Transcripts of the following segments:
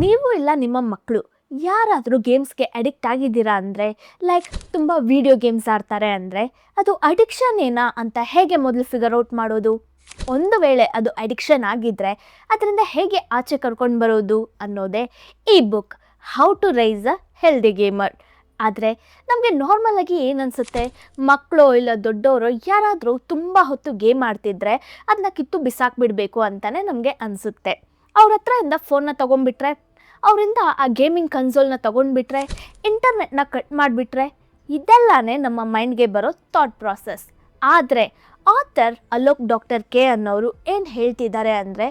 ನೀವು ಇಲ್ಲ ನಿಮ್ಮ ಮಕ್ಕಳು ಯಾರಾದರೂ ಗೇಮ್ಸ್ಗೆ ಅಡಿಕ್ಟ್ ಆಗಿದ್ದೀರಾ ಅಂದರೆ, ಲೈಕ್ ತುಂಬ ವಿಡಿಯೋ ಗೇಮ್ಸ್ ಆಡ್ತಾರೆ ಅಂದರೆ ಅದು ಅಡಿಕ್ಷನ್ ಏನಾ ಅಂತ ಹೇಗೆ ಮೊದಲು ಫಿಗರ್ ಔಟ್ ಮಾಡೋದು? ಒಂದು ವೇಳೆ ಅದು ಅಡಿಕ್ಷನ್ ಆಗಿದ್ದರೆ ಅದರಿಂದ ಹೇಗೆ ಆಚೆ ಕರ್ಕೊಂಡು ಬರೋದು ಅನ್ನೋದೇ ಈ book, how to raise a healthy gamer. ಆದರೆ ನಮಗೆ ನಾರ್ಮಲ್ ಆಗಿ ಏನನ್ಸುತ್ತೆ, ಮಕ್ಕಳು ಇಲ್ಲ ದೊಡ್ಡವರು ಯಾರಾದರೂ ತುಂಬ ಹೊತ್ತು ಗೇಮ್ ಆಡ್ತಿದ್ರೆ ಅದನ್ನ ಕಿತ್ತು ಬಿಸಾಕ್ಬಿಡಬೇಕು ಅಂತಲೇ ನಮಗೆ ಅನಿಸುತ್ತೆ. ಅವ್ರ ಹತ್ರದಿಂದ ಫೋನ್ನ ತೊಗೊಂಡ್ಬಿಟ್ರೆ, ಅವರಿಂದ ಆ ಗೇಮಿಂಗ್ ಕನ್ಸೋಲ್ನ ತೊಗೊಂಡ್ಬಿಟ್ರೆ, ಇಂಟರ್ನೆಟ್ನ ಕಟ್ ಮಾಡಿಬಿಟ್ರೆ, ಇದೆಲ್ಲನೇ ನಮ್ಮ ಮೈಂಡ್ಗೆ ಬರೋ ಥಾಟ್ ಪ್ರಾಸೆಸ್. ಆದರೆ ಆಥರ್ ಅಲೋಕ್ ಡಾಕ್ಟರ್ ಕೆ ಅನ್ನೋರು ಏನು ಹೇಳ್ತಿದ್ದಾರೆ ಅಂದರೆ,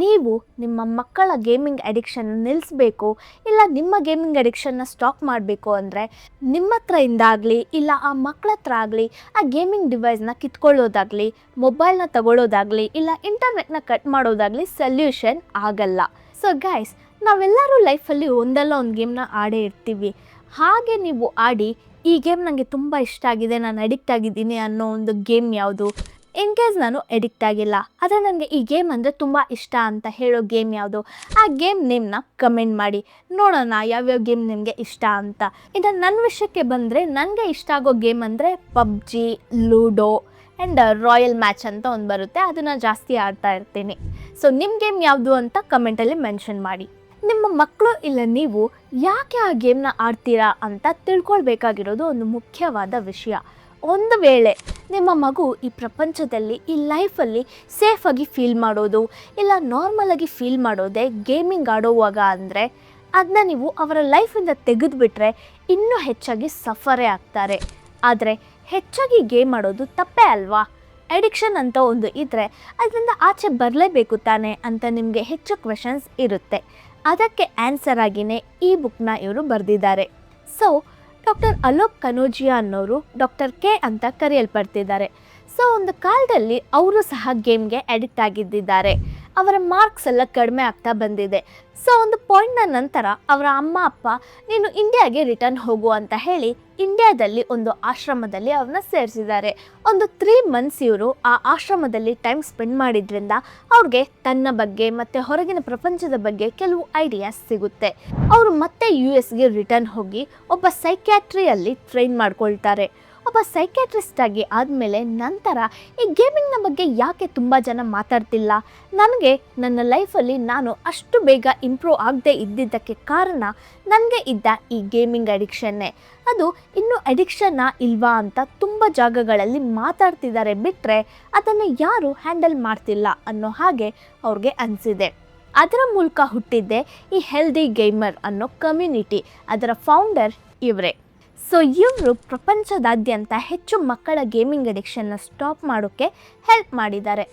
ನೀವು ನಿಮ್ಮ ಮಕ್ಕಳ ಗೇಮಿಂಗ್ ಅಡಿಕ್ಷನ್ನ ನಿಲ್ಲಿಸಬೇಕು, ಇಲ್ಲ ನಿಮ್ಮ ಗೇಮಿಂಗ್ ಅಡಿಕ್ಷನ್ನ ಸ್ಟಾಪ್ ಮಾಡಬೇಕು ಅಂದರೆ ನಿಮ್ಮ ಹತ್ರದಿಂದ ಆಗಲಿ ಇಲ್ಲ ಆ ಮಕ್ಕಳ ಹತ್ರ ಆಗಲಿ ಆ ಗೇಮಿಂಗ್ ಡಿವೈಸ್ನ ಕಿತ್ಕೊಳ್ಳೋದಾಗಲಿ, ಮೊಬೈಲ್ನ ತಗೊಳ್ಳೋದಾಗಲಿ ಇಲ್ಲ ಇಂಟರ್ನೆಟ್ನ ಕಟ್ ಮಾಡೋದಾಗಲಿ ಸೊಲ್ಯೂಷನ್ ಆಗಲ್ಲ. ಸೊ ಗೈಸ್, ನಾವೆಲ್ಲರೂ ಲೈಫಲ್ಲಿ ಒಂದಲ್ಲ ಒಂದು ಗೇಮ್ನ ಆಡೇ ಇರ್ತೀವಿ. ಹಾಗೆ ನೀವು ಆಡಿ ಈ ಗೇಮ್ ನನಗೆ ತುಂಬ ಇಷ್ಟ ಆಗಿದೆ, ನಾನು ಅಡಿಕ್ಟ್ ಆಗಿದ್ದೀನಿ ಅನ್ನೋ ಒಂದು ಗೇಮ್ ಯಾವುದು? ಇನ್ ಕೇಸ್ ನಾನು ಅಡಿಕ್ಟ್ ಆಗಿಲ್ಲ ಆದರೆ ನನಗೆ ಈ ಗೇಮ್ ಅಂದರೆ ತುಂಬ ಇಷ್ಟ ಅಂತ ಹೇಳೋ ಗೇಮ್ ಯಾವುದು? ಆ ಗೇಮ್ ನೇಮ್ನ ಕಮೆಂಟ್ ಮಾಡಿ ನೋಡೋಣ ಯಾವ್ಯಾವ ಗೇಮ್ ನಿಮಗೆ ಇಷ್ಟ ಅಂತ. ಇನ್ನು ನನ್ನ ವಿಷಯಕ್ಕೆ ಬಂದರೆ, ನನಗೆ ಇಷ್ಟ ಆಗೋ ಗೇಮ್ ಅಂದರೆ PUBG, ludo and royal match ಅಂತ ಒಂದು ಬರುತ್ತೆ, ಅದನ್ನು ಜಾಸ್ತಿ ಆಡ್ತಾ ಇರ್ತೀನಿ. ಸೊ ನಿಮ್ಮ ಗೇಮ್ ಯಾವುದು ಅಂತ ಕಮೆಂಟಲ್ಲಿ ಮೆನ್ಷನ್ ಮಾಡಿ. ನಿಮ್ಮ ಮಕ್ಕಳು ಇಲ್ಲ ನೀವು ಯಾಕೆ ಆ ಗೇಮ್ನ ಆಡ್ತೀರಾ ಅಂತ ತಿಳ್ಕೊಳ್ಬೇಕಾಗಿರೋದು ಒಂದು ಮುಖ್ಯವಾದ ವಿಷಯ. ಒಂದು ವೇಳೆ ನಿಮ್ಮ ಮಗು ಈ ಪ್ರಪಂಚದಲ್ಲಿ ಈ ಲೈಫಲ್ಲಿ ಸೇಫಾಗಿ ಫೀಲ್ ಮಾಡೋದು ಇಲ್ಲ ನಾರ್ಮಲಾಗಿ ಫೀಲ್ ಮಾಡೋದೇ ಗೇಮಿಂಗ್ ಆಡೋವಾಗ ಅಂದರೆ ಅದನ್ನ ನೀವು ಅವರ ಲೈಫಿಂದ ತೆಗೆದುಬಿಟ್ರೆ ಇನ್ನೂ ಹೆಚ್ಚಾಗಿ ಸಫರೇ ಆಗ್ತಾರೆ. ಆದರೆ ಹೆಚ್ಚಾಗಿ ಗೇಮ್ ಆಡೋದು ತಪ್ಪೇ ಅಲ್ವಾ? ಅಡಿಕ್ಷನ್ ಅಂತ ಒಂದು ಇದ್ದರೆ ಅದರಿಂದ ಆಚೆ ಬರಲೇಬೇಕು ತಾನೆ ಅಂತ ನಿಮಗೆ ಹೆಚ್ಚು ಕ್ವೆಶನ್ಸ್ ಇರುತ್ತೆ. ಅದಕ್ಕೆ ಆನ್ಸರ್ ಆಗಿಯೇ ಈ ಬುಕ್ನ ಇವರು ಬರೆದಿದ್ದಾರೆ. ಸೊ ಡಾಕ್ಟರ್ ಅಲೋಕ್ ಕನೋಜಿಯಾ ಅನ್ನೋರು ಡಾಕ್ಟರ್ ಕೆ ಅಂತ ಕರೆಯಲ್ಪಡ್ತಿದ್ದಾರೆ. ಸೊ ಒಂದು ಕಾಲದಲ್ಲಿ ಅವರು ಸಹ ಗೇಮ್ಗೆ ಅಡಿಕ್ಟ್ ಆಗಿದ್ದಿದ್ದಾರೆ. ಅವರ ಮಾರ್ಕ್ಸ್ ಎಲ್ಲ ಕಡಿಮೆ ಆಗ್ತಾ ಬಂದಿದೆ. ಸೊ ಒಂದು ಪಾಯಿಂಟ್ನ ನಂತರ ಅವರ ಅಮ್ಮ ಅಪ್ಪ ನೀನು ಇಂಡಿಯಾಗೆ ರಿಟರ್ನ್ ಹೋಗು ಅಂತ ಹೇಳಿ ಇಂಡಿಯಾದಲ್ಲಿ ಒಂದು ಆಶ್ರಮದಲ್ಲಿ ಅವ್ರನ್ನ ಸೇರಿಸಿದ್ದಾರೆ. ಒಂದು 3 months ಇವರು ಆ ಆಶ್ರಮದಲ್ಲಿ ಟೈಮ್ ಸ್ಪೆಂಡ್ ಮಾಡಿದ್ರಿಂದ ಅವ್ರಿಗೆ ತನ್ನ ಬಗ್ಗೆ ಮತ್ತು ಹೊರಗಿನ ಪ್ರಪಂಚದ ಬಗ್ಗೆ ಕೆಲವು ಐಡಿಯಾಸ್ ಸಿಗುತ್ತೆ. ಅವರು ಮತ್ತೆ US ಗೆ ರಿಟರ್ನ್ ಹೋಗಿ ಒಬ್ಬ ಸೈಕ್ಯಾಟ್ರಿಯಲ್ಲಿ ಟ್ರೈನ್ ಮಾಡ್ಕೊಳ್ತಾರೆ. ಒಬ್ಬ ಸೈಕ್ಯಾಟ್ರಿಸ್ಟ್ ಆಗಿ ಆದಮೇಲೆ ನಂತರ ಈ ಗೇಮಿಂಗ್ನ ಬಗ್ಗೆ ಯಾಕೆ ತುಂಬ ಜನ ಮಾತಾಡ್ತಿಲ್ಲ, ನನಗೆ ನನ್ನ ಲೈಫಲ್ಲಿ ನಾನು ಅಷ್ಟು ಬೇಗ ಇಂಪ್ರೂವ್ ಆಗದೆ ಇದ್ದಿದ್ದಕ್ಕೆ ಕಾರಣ ನನಗೆ ಇದ್ದ ಈ ಗೇಮಿಂಗ್ ಅಡಿಕ್ಷನ್ನೇ, ಅದು ಇನ್ನೂ ಅಡಿಕ್ಷನ್ನಾ ಇಲ್ವಾ ಅಂತ ತುಂಬ ಜಾಗಗಳಲ್ಲಿ ಮಾತಾಡ್ತಿದ್ದಾರೆ ಬಿಟ್ಟರೆ ಅದನ್ನು ಯಾರೂ ಹ್ಯಾಂಡಲ್ ಮಾಡ್ತಿಲ್ಲ ಅನ್ನೋ ಹಾಗೆ ಅವ್ರಿಗೆ ಅನಿಸಿದೆ. ಅದರ ಮೂಲಕ ಹುಟ್ಟಿದ್ದೆ ಈ ಹೆಲ್ದಿ ಗೇಮರ್ ಅನ್ನೋ ಕಮ್ಯುನಿಟಿ. ಅದರ ಫೌಂಡರ್ ಇವರೇ. ಸೊ ಇವರು ಪ್ರಪಂಚದಾದ್ಯಂತ ಹೆಚ್ಚು ಮಕ್ಕಳ ಗೇಮಿಂಗ್ ಅಡಿಕ್ಷನ್ನ ಸ್ಟಾಪ್ ಮಾಡೋಕ್ಕೆ ಹೆಲ್ಪ್ ಮಾಡಿದ್ದಾರೆ.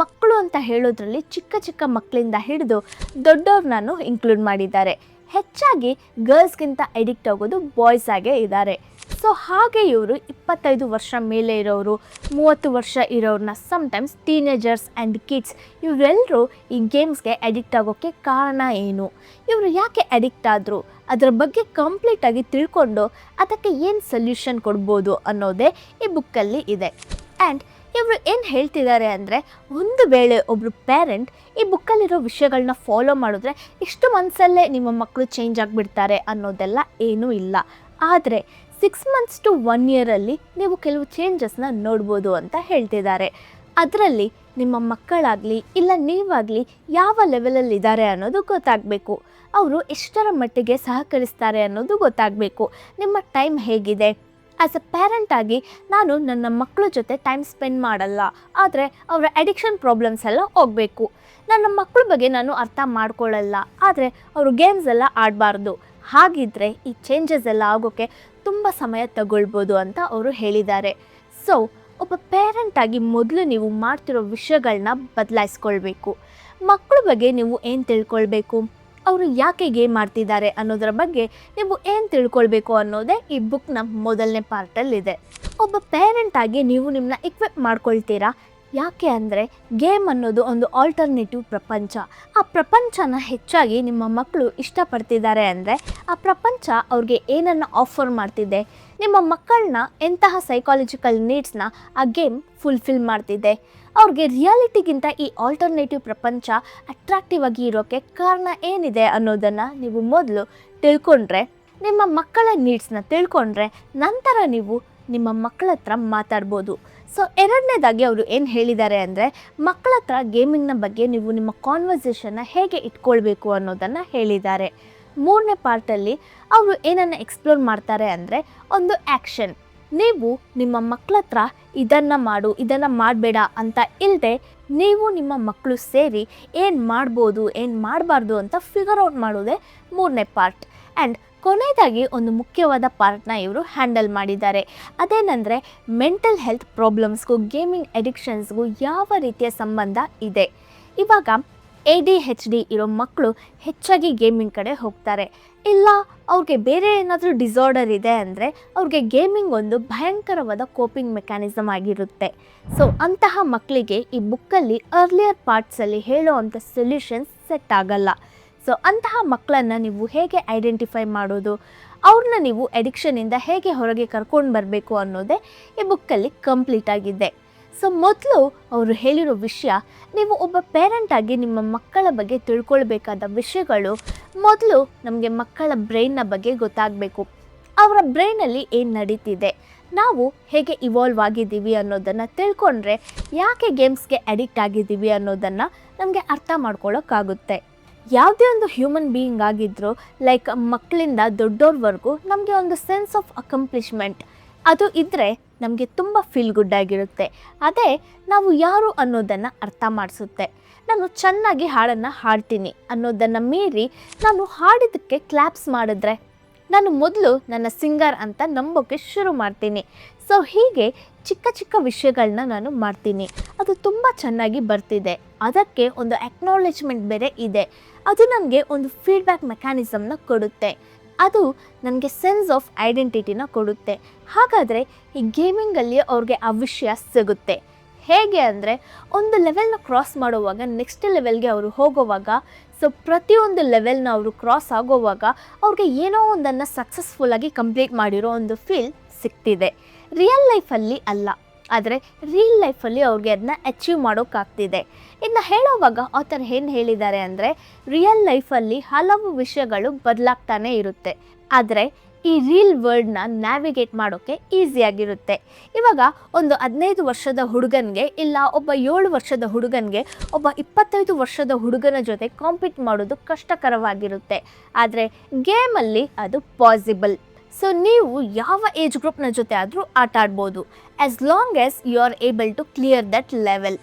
ಮಕ್ಕಳು ಅಂತ ಹೇಳೋದ್ರಲ್ಲಿ ಚಿಕ್ಕ ಚಿಕ್ಕ ಮಕ್ಕಳಿಂದ ಹಿಡಿದು ದೊಡ್ಡವ್ರನ್ನೂ ಇನ್ಕ್ಲೂಡ್ ಮಾಡಿದ್ದಾರೆ. ಹೆಚ್ಚಾಗಿ ಗರ್ಲ್ಸ್ಗಿಂತ ಅಡಿಕ್ಟ್ ಆಗೋದು ಬಾಯ್ಸ್ ಆಗೇ ಇದ್ದಾರೆ. ಸೊ ಹಾಗೆ ಇವರು 25 ವರ್ಷ ಮೇಲೆ ಇರೋರು, 30 ವರ್ಷ ಇರೋರನ್ನ, ಸಮ್ಟೈಮ್ಸ್ ಟೀನೇಜರ್ಸ್ ಆ್ಯಂಡ್ ಕಿಡ್ಸ್ ಇವರೆಲ್ಲರೂ ಈ ಗೇಮ್ಸ್ಗೆ ಅಡಿಕ್ಟ್ ಆಗೋಕ್ಕೆ ಕಾರಣ ಏನು, ಇವರು ಯಾಕೆ ಅಡಿಕ್ಟ್ ಆದರು, ಅದರ ಬಗ್ಗೆ ಕಂಪ್ಲೀಟಾಗಿ ತಿಳ್ಕೊಂಡು ಅದಕ್ಕೆ ಏನು ಸೊಲ್ಯೂಷನ್ ಕೊಡ್ಬೋದು ಅನ್ನೋದೇ ಈ ಬುಕ್ಕಲ್ಲಿ ಇದೆ. ಆ್ಯಂಡ್ ಇವರು ಏನು ಹೇಳ್ತಿದ್ದಾರೆ ಅಂದರೆ, ಒಂದು ವೇಳೆ ಒಬ್ಬರು ಪೇರೆಂಟ್ ಈ ಬುಕ್ಕಲ್ಲಿರೋ ವಿಷಯಗಳನ್ನ ಫಾಲೋ ಮಾಡಿದ್ರೆ ಇಷ್ಟು ಮನಸ್ಸಲ್ಲೇ ನಿಮ್ಮ ಮಕ್ಕಳು ಚೇಂಜ್ ಆಗಿಬಿಡ್ತಾರೆ ಅನ್ನೋದೆಲ್ಲ ಏನೂ ಇಲ್ಲ. ಆದರೆ 6 months to 1 year ನೀವು ಕೆಲವು ಚೇಂಜಸ್ನ ನೋಡ್ಬೋದು ಅಂತ ಹೇಳ್ತಿದ್ದಾರೆ. ಅದರಲ್ಲಿ ನಿಮ್ಮ ಮಕ್ಕಳಾಗಲಿ ಇಲ್ಲ ನೀವಾಗಲಿ ಯಾವ ಲೆವೆಲಲ್ಲಿದ್ದಾರೆ ಅನ್ನೋದು ಗೊತ್ತಾಗಬೇಕು. ಅವರು ಎಷ್ಟರ ಮಟ್ಟಿಗೆ ಸಹಕರಿಸ್ತಾರೆ ಅನ್ನೋದು ಗೊತ್ತಾಗಬೇಕು. ನಿಮ್ಮ ಟೈಮ್ ಹೇಗಿದೆ? ಆ್ಯಸ್ ಅ ಪೇರೆಂಟ್ ಆಗಿ ನಾನು ನನ್ನ ಮಕ್ಕಳ ಜೊತೆ ಟೈಮ್ ಸ್ಪೆಂಡ್ ಮಾಡಲ್ಲ, ಆದರೆ ಅವರ ಅಡಿಕ್ಷನ್ ಪ್ರಾಬ್ಲಮ್ಸ್ ಎಲ್ಲ ಹೋಗಬೇಕು. ನನ್ನ ಮಕ್ಕಳ ಬಗ್ಗೆ ನಾನು ಅರ್ಥ ಮಾಡ್ಕೊಳ್ಳಲ್ಲ, ಆದರೆ ಅವರು ಗೇಮ್ಸ್ ಎಲ್ಲ ಆಡಬಾರ್ದು. ಹಾಗಿದ್ದರೆ ಈ ಚೇಂಜಸ್ ಎಲ್ಲ ಆಗೋಕ್ಕೆ ತುಂಬ ಸಮಯ ತಗೊಳ್ಬೋದು ಅಂತ ಅವರು ಹೇಳಿದ್ದಾರೆ. ಸೊ ಒಬ್ಬ ಪೇರೆಂಟಾಗಿ ಮೊದಲು ನೀವು ಮಾಡ್ತಿರೋ ವಿಷಯಗಳನ್ನ ಬದಲಾಯಿಸ್ಕೊಳ್ಬೇಕು. ಮಕ್ಕಳ ಬಗ್ಗೆ ನೀವು ಏನು ತಿಳ್ಕೊಳ್ಬೇಕು, ಅವರು ಯಾಕೆ ಗೇಮ್ ಮಾಡ್ತಿದ್ದಾರೆ ಅನ್ನೋದರ ಬಗ್ಗೆ ನೀವು ಏನು ತಿಳ್ಕೊಳ್ಬೇಕು ಅನ್ನೋದೇ ಈ ಬುಕ್ನ ಮೊದಲನೇ ಪಾರ್ಟಲ್ಲಿದೆ. ಒಬ್ಬ ಪೇರೆಂಟಾಗಿ ನೀವು ನಿಮ್ಮನ್ನ ಇಕ್ವಿಪ್ ಮಾಡ್ಕೊಳ್ತೀರಾ. ಯಾಕೆ ಅಂದರೆ ಗೇಮ್ ಅನ್ನೋದು ಒಂದು ಆಲ್ಟರ್ನೇಟಿವ್ ಪ್ರಪಂಚ. ಆ ಪ್ರಪಂಚನ ಹೆಚ್ಚಾಗಿ ನಿಮ್ಮ ಮಕ್ಕಳು ಇಷ್ಟಪಡ್ತಿದ್ದಾರೆ ಅಂದರೆ ಆ ಪ್ರಪಂಚ ಅವ್ರಿಗೆ ಏನನ್ನು ಆಫರ್ ಮಾಡ್ತಿದೆ, ನಿಮ್ಮ ಮಕ್ಕಳನ್ನ ಎಂತಹ ಸೈಕಾಲಜಿಕಲ್ ನೀಡ್ಸ್ನ ಆ ಗೇಮ್ ಫುಲ್ಫಿಲ್ ಮಾಡ್ತಿದೆ, ಅವ್ರಿಗೆ ರಿಯಾಲಿಟಿಗಿಂತ ಈ ಆಲ್ಟರ್ನೇಟಿವ್ ಪ್ರಪಂಚ ಅಟ್ರಾಕ್ಟಿವ್ ಆಗಿ ಇರೋಕ್ಕೆ ಕಾರಣ ಏನಿದೆ ಅನ್ನೋದನ್ನು ನೀವು ಮೊದಲು ತಿಳ್ಕೊಂಡ್ರೆ, ನಿಮ್ಮ ಮಕ್ಕಳ ನೀಡ್ಸ್ನ ತಿಳ್ಕೊಂಡ್ರೆ ನಂತರ ನೀವು ನಿಮ್ಮ ಮಕ್ಕಳ ಹತ್ರ ಮಾತಾಡ್ಬೋದು. ಸೊ ಎರಡನೇದಾಗಿ ಅವರು ಏನು ಹೇಳಿದ್ದಾರೆ ಅಂದರೆ, ಮಕ್ಕಳ ಹತ್ರ ಗೇಮಿಂಗ್ನ ಬಗ್ಗೆ ನೀವು ನಿಮ್ಮ ಕಾನ್ವರ್ಸೇಷನ್ನ ಹೇಗೆ ಇಟ್ಕೊಳ್ಬೇಕು ಅನ್ನೋದನ್ನು ಹೇಳಿದ್ದಾರೆ. ಮೂರನೇ ಪಾರ್ಟಲ್ಲಿ ಅವರು ಏನನ್ನು ಎಕ್ಸ್ಪ್ಲೋರ್ ಮಾಡ್ತಾರೆ ಅಂದರೆ, ಒಂದು ಆ್ಯಕ್ಷನ್. ನೀವು ನಿಮ್ಮ ಮಕ್ಕಳ ಹತ್ರ ಇದನ್ನು ಮಾಡು, ಇದನ್ನು ಮಾಡಬೇಡ ಅಂತ ಇಲ್ಲದೆ, ನೀವು ನಿಮ್ಮ ಮಕ್ಕಳು ಸೇರಿ ಏನು ಮಾಡ್ಬೋದು, ಏನು ಮಾಡಬಾರ್ದು ಅಂತ ಫಿಗರ್ ಔಟ್ ಮಾಡೋದೇ ಮೂರನೇ ಪಾರ್ಟ್. ಆ್ಯಂಡ್ ಕೊನೆಯದಾಗಿ ಒಂದು ಮುಖ್ಯವಾದ ಪಾರ್ಟ್ನ ಇವರು ಹ್ಯಾಂಡಲ್ ಮಾಡಿದ್ದಾರೆ. ಅದೇನೆಂದರೆ, ಮೆಂಟಲ್ ಹೆಲ್ತ್ ಪ್ರಾಬ್ಲಮ್ಸ್ಗೂ ಗೇಮಿಂಗ್ ಅಡಿಕ್ಷನ್ಸ್ಗೂ ಯಾವ ರೀತಿಯ ಸಂಬಂಧ ಇದೆ. ಇವಾಗ ADHD ಇರೋ ಮಕ್ಕಳು ಹೆಚ್ಚಾಗಿ ಗೇಮಿಂಗ್ ಕಡೆ ಹೋಗ್ತಾರೆ. ಇಲ್ಲ ಅವ್ರಿಗೆ ಬೇರೆ ಏನಾದರೂ ಡಿಸಾರ್ಡರ್ ಇದೆ ಅಂದರೆ ಅವ್ರಿಗೆ ಗೇಮಿಂಗ್ ಒಂದು ಭಯಂಕರವಾದ ಕೋಪಿಂಗ್ ಮೆಕ್ಯಾನಿಸಮ್ ಆಗಿರುತ್ತೆ. ಸೊ ಅಂತಹ ಮಕ್ಕಳಿಗೆ ಈ ಬುಕ್ಕಲ್ಲಿ ಅರ್ಲಿಯರ್ ಪಾರ್ಟ್ಸಲ್ಲಿ ಹೇಳೋ ಅಂಥ ಸೊಲ್ಯೂಷನ್ಸ್ ಸೆಟ್ ಆಗಲ್ಲ. ಸೊ ಅಂತಹ ಮಕ್ಕಳನ್ನು ನೀವು ಹೇಗೆ ಐಡೆಂಟಿಫೈ ಮಾಡೋದು, ಅವ್ರನ್ನ ನೀವು ಅಡಿಕ್ಷನಿಂದ ಹೇಗೆ ಹೊರಗೆ ಕರ್ಕೊಂಡು ಬರಬೇಕು ಅನ್ನೋದೇ ಈ ಬುಕ್ಕಲ್ಲಿ ಕಂಪ್ಲೀಟ್ ಆಗಿದೆ. ಸೊ ಮೊದಲು ಅವರು ಹೇಳಿರೋ ವಿಷಯ, ನೀವು ಒಬ್ಬ ಪೇರೆಂಟಾಗಿ ನಿಮ್ಮ ಮಕ್ಕಳ ಬಗ್ಗೆ ತಿಳ್ಕೊಳ್ಬೇಕಾದ ವಿಷಯಗಳು, ಮೊದಲು ನಮಗೆ ಮಕ್ಕಳ ಬ್ರೈನ್ನ ಬಗ್ಗೆ ಗೊತ್ತಾಗಬೇಕು. ಅವರ ಬ್ರೈನಲ್ಲಿ ಏನು ನಡೀತಿದೆ, ನಾವು ಹೇಗೆ ಇವಾಲ್ವ್ ಆಗಿದ್ದೀವಿ ಅನ್ನೋದನ್ನು ತಿಳ್ಕೊಂಡ್ರೆ ಯಾಕೆ ಗೇಮ್ಸ್ಗೆ ಅಡಿಕ್ಟ್ ಆಗಿದ್ದೀವಿ ಅನ್ನೋದನ್ನು ನಮಗೆ ಅರ್ಥ ಮಾಡ್ಕೊಳ್ಳೋಕ್ಕಾಗುತ್ತೆ. ಯಾವುದೇ ಒಂದು ಹ್ಯೂಮನ್ ಬೀಯಿಂಗ್ ಆಗಿದ್ದರೂ, ಲೈಕ್ ಮಕ್ಕಳಿಂದ ದೊಡ್ಡೋರ್ವರೆಗೂ ನಮಗೆ ಒಂದು ಸೆನ್ಸ್ ಆಫ್ ಅಕಂಪ್ಲಿಷ್ಮೆಂಟ್ ಅದು ಇದ್ದರೆ ನಮಗೆ ತುಂಬ ಫೀಲ್ ಗುಡ್ ಆಗಿರುತ್ತೆ. ಅದೇ ನಾವು ಯಾರು ಅನ್ನೋದನ್ನು ಅರ್ಥ ಮಾಡಿಸುತ್ತೆ. ನಾನು ಚೆನ್ನಾಗಿ ಹಾಡನ್ನು ಹಾಡ್ತೀನಿ ಅನ್ನೋದನ್ನು ಮೀರಿ ನಾನು ಹಾಡಿದ್ದಕ್ಕೆ ಕ್ಲಾಪ್ಸ್ ಮಾಡಿದ್ರೆ ನಾನು ಮೊದಲು ನನ್ನ ಸಿಂಗರ್ ಅಂತ ನಂಬೋಕ್ಕೆ ಶುರು ಮಾಡ್ತೀನಿ. ಸೊ ಹೀಗೆ ಚಿಕ್ಕ ಚಿಕ್ಕ ವಿಷಯಗಳನ್ನ ನಾನು ಮಾಡ್ತೀನಿ, ಅದು ತುಂಬ ಚೆನ್ನಾಗಿ ಬರ್ತಿದೆ, ಅದಕ್ಕೆ ಒಂದು ಅಕ್ನಾಲೇಜ್ಮೆಂಟ್ ಬೇರೆ ಇದೆ, ಅದು ನನಗೆ ಒಂದು ಫೀಡ್ಬ್ಯಾಕ್ ಮೆಕ್ಯಾನಿಸಮ್ನ ಕೊಡುತ್ತೆ, ಅದು ನನಗೆ ಸೆನ್ಸ್ ಆಫ್ ಐಡೆಂಟಿಟಿನ ಕೊಡುತ್ತೆ. ಹಾಗಾದರೆ ಈ ಗೇಮಿಂಗಲ್ಲಿ ಅವ್ರಿಗೆ ಆ ವಿಷಯ ಸಿಗುತ್ತೆ. ಹೇಗೆ ಅಂದರೆ, ಒಂದು ಲೆವೆಲ್ನ ಕ್ರಾಸ್ ಮಾಡುವಾಗ ನೆಕ್ಸ್ಟ್ ಲೆವೆಲ್ಗೆ ಅವರು ಹೋಗೋವಾಗ, ಸೊ ಪ್ರತಿಯೊಂದು ಲೆವೆಲ್ನ ಅವರು ಕ್ರಾಸ್ ಆಗೋವಾಗ ಅವ್ರಿಗೆ ಏನೋ ಒಂದನ್ನು ಸಕ್ಸಸ್ಫುಲ್ಲಾಗಿ ಕಂಪ್ಲೀಟ್ ಮಾಡಿರೋ ಒಂದು ಫೀಲ್ ಸಿಗ್ತಿದೆ. ರಿಯಲ್ ಲೈಫಲ್ಲಿ ಅಲ್ಲ, ಆದರೆ ರಿಯಲ್ ಲೈಫಲ್ಲಿ ಅವ್ರಿಗೆ ಅದನ್ನ ಅಚೀವ್ ಮಾಡೋಕ್ಕಾಗ್ತಿದೆ. ಇನ್ನು ಹೇಳೋವಾಗ ಆಥರ್ ಏನು ಹೇಳಿದ್ದಾರೆ ಅಂದರೆ, ರಿಯಲ್ ಲೈಫಲ್ಲಿ ಹಲವು ವಿಷಯಗಳು ಬದಲಾಗ್ತಾನೆ ಇರುತ್ತೆ, ಆದರೆ ಈ ರಿಯಲ್ ವರ್ಲ್ಡ್ನ ನ್ಯಾವಿಗೇಟ್ ಮಾಡೋಕ್ಕೆ ಈಸಿಯಾಗಿರುತ್ತೆ. ಇವಾಗ ಒಂದು 15 ವರ್ಷದ ಹುಡುಗನಿಗೆ ಇಲ್ಲ ಒಬ್ಬ 7 ವರ್ಷದ ಹುಡುಗನಿಗೆ ಒಬ್ಬ 25 ವರ್ಷದ ಹುಡುಗನ ಜೊತೆ ಕಾಂಪೀಟ್ ಮಾಡೋದು ಕಷ್ಟಕರವಾಗಿರುತ್ತೆ, ಆದರೆ ಗೇಮಲ್ಲಿ ಅದು ಪಾಸಿಬಲ್. ಸೊ ನೀವು ಯಾವ ಏಜ್ ಗ್ರೂಪ್ನ ಜೊತೆ ಆದರೂ ಆಟ ಆಡ್ಬೋದು, as long as you are able to clear that level.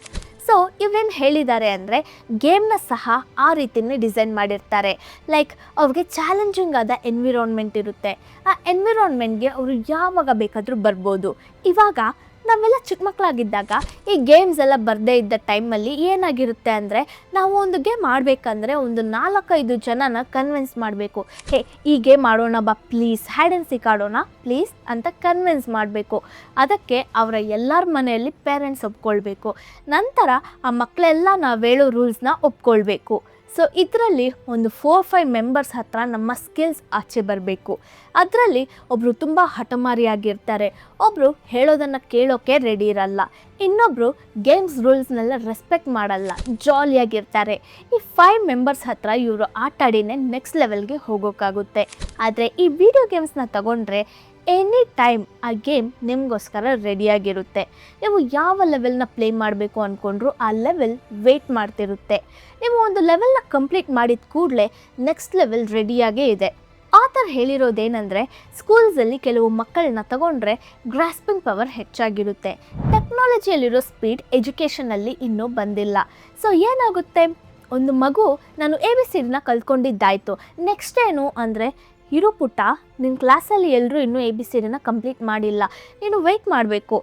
So ಇವೇನು ಹೇಳಿದ್ದಾರೆ ಅಂದರೆ, ಗೇಮ್ನ ಸಹ ಆ ರೀತಿಯೇ ಡಿಸೈನ್ ಮಾಡಿರ್ತಾರೆ. ಲೈಕ್ ಅವ್ರಿಗೆ ಚಾಲೆಂಜಿಂಗ್ ಆದ ಎನ್ವಿರಾನ್ಮೆಂಟ್ ಇರುತ್ತೆ, ಆ ಎನ್ವಿರಾನ್ಮೆಂಟ್ಗೆ ಅವರು ಯಾವಾಗ ಬೇಕಾದರೂ ಬರ್ಬೋದು. ಇವಾಗ ನಾವೆಲ್ಲ ಚಿಕ್ಕ ಮಕ್ಕಳಾಗಿದ್ದಾಗ ಈ ಗೇಮ್ಸ್ ಎಲ್ಲ ಬರದೇ ಇದ್ದ ಟೈಮಲ್ಲಿ ಏನಾಗಿರುತ್ತೆ ಅಂದರೆ, ನಾವು ಒಂದು ಗೇಮ್ ಆಡಬೇಕಂದ್ರೆ ಒಂದು 4-5 ಜನನ ಕನ್ವಿನ್ಸ್ ಮಾಡಬೇಕು. ಹೇ ಈ ಗೇಮ್ ಆಡೋಣ ಬಾ ಪ್ಲೀಸ್, ಹ್ಯಾಡ್ ಆ್ಯಂಡ್ ಸೀಕ್ ಆಡೋಣ ಪ್ಲೀಸ್ ಅಂತ ಕನ್ವಿನ್ಸ್ ಮಾಡಬೇಕು. ಅದಕ್ಕೆ ಅವರ ಎಲ್ಲರ ಮನೆಯಲ್ಲಿ ಪೇರೆಂಟ್ಸ್ ಒಪ್ಕೊಳ್ಬೇಕು, ನಂತರ ಆ ಮಕ್ಕಳೆಲ್ಲ ನಾವು ಹೇಳೋ ರೂಲ್ಸ್ನ ಒಪ್ಕೊಳ್ಬೇಕು. ಸೊ ಇದರಲ್ಲಿ ಒಂದು 4-5 ಮೆಂಬರ್ಸ್ ಹತ್ರ ನಮ್ಮ ಸ್ಕಿಲ್ಸ್ ಆಚೆ ಬರಬೇಕು. ಅದರಲ್ಲಿ ಒಬ್ಬರು ತುಂಬ ಹಠಮಾರಿಯಾಗಿರ್ತಾರೆ, ಒಬ್ಬರು ಹೇಳೋದನ್ನು ಕೇಳೋಕ್ಕೆ ರೆಡಿ ಇರಲ್ಲ, ಇನ್ನೊಬ್ಬರು ಗೇಮ್ಸ್ ರೂಲ್ಸ್ನೆಲ್ಲ ರೆಸ್ಪೆಕ್ಟ್ ಮಾಡಲ್ಲ, ಜಾಲಿಯಾಗಿರ್ತಾರೆ. ಈ 5 ಮೆಂಬರ್ಸ್ ಹತ್ರ ಇವರು ಆಟಾಡಿನೇ ನೆಕ್ಸ್ಟ್ ಲೆವೆಲ್ಗೆ ಹೋಗೋಕ್ಕಾಗುತ್ತೆ. ಆದರೆ ಈ ವಿಡಿಯೋ ಗೇಮ್ಸ್ನ ತಗೊಂಡ್ರೆ ಎನಿ ಟೈಮ್ ಆ ಗೇಮ್ ನಿಮಗೋಸ್ಕರ ರೆಡಿಯಾಗಿರುತ್ತೆ. ನೀವು ಯಾವ ಲೆವೆಲ್ನ ಪ್ಲೇ ಮಾಡಬೇಕು ಅಂದ್ಕೊಂಡ್ರು ಆ ಲೆವೆಲ್ ವೆಯ್ಟ್ ಮಾಡ್ತಿರುತ್ತೆ. ನೀವು ಒಂದು ಲೆವೆಲ್ನ ಕಂಪ್ಲೀಟ್ ಮಾಡಿದ ಕೂಡಲೇ ನೆಕ್ಸ್ಟ್ ಲೆವೆಲ್ ರೆಡಿಯಾಗೇ ಇದೆ. ಆಥರ್ ಹೇಳಿರೋದೇನೆಂದರೆ, ಸ್ಕೂಲ್ಸಲ್ಲಿ ಕೆಲವು ಮಕ್ಕಳನ್ನ ತಗೊಂಡ್ರೆ ಗ್ರಾಸ್ಪಿಂಗ್ ಪವರ್ ಹೆಚ್ಚಾಗಿರುತ್ತೆ, ಟೆಕ್ನಾಲಜಿಯಲ್ಲಿರೋ ಸ್ಪೀಡ್ ಎಜುಕೇಷನಲ್ಲಿ ಇನ್ನೂ ಬಂದಿಲ್ಲ. ಸೊ ಏನಾಗುತ್ತೆ, ಒಂದು ಮಗು ನಾನು ABCDನ ಕಲ್ತ್ಕೊಂಡಿದ್ದಾಯಿತು, ನೆಕ್ಸ್ಟ್ ಏನು ಅಂದರೆ, ಇರೋ ಪುಟ್ಟ ನಿನ್ನ ಕ್ಲಾಸಲ್ಲಿ ಎಲ್ಲರೂ ಇನ್ನೂ ABCDನ ಕಂಪ್ಲೀಟ್ ಮಾಡಿಲ್ಲ, ನೀನು ವೆಯ್ಟ್ ಮಾಡಬೇಕು,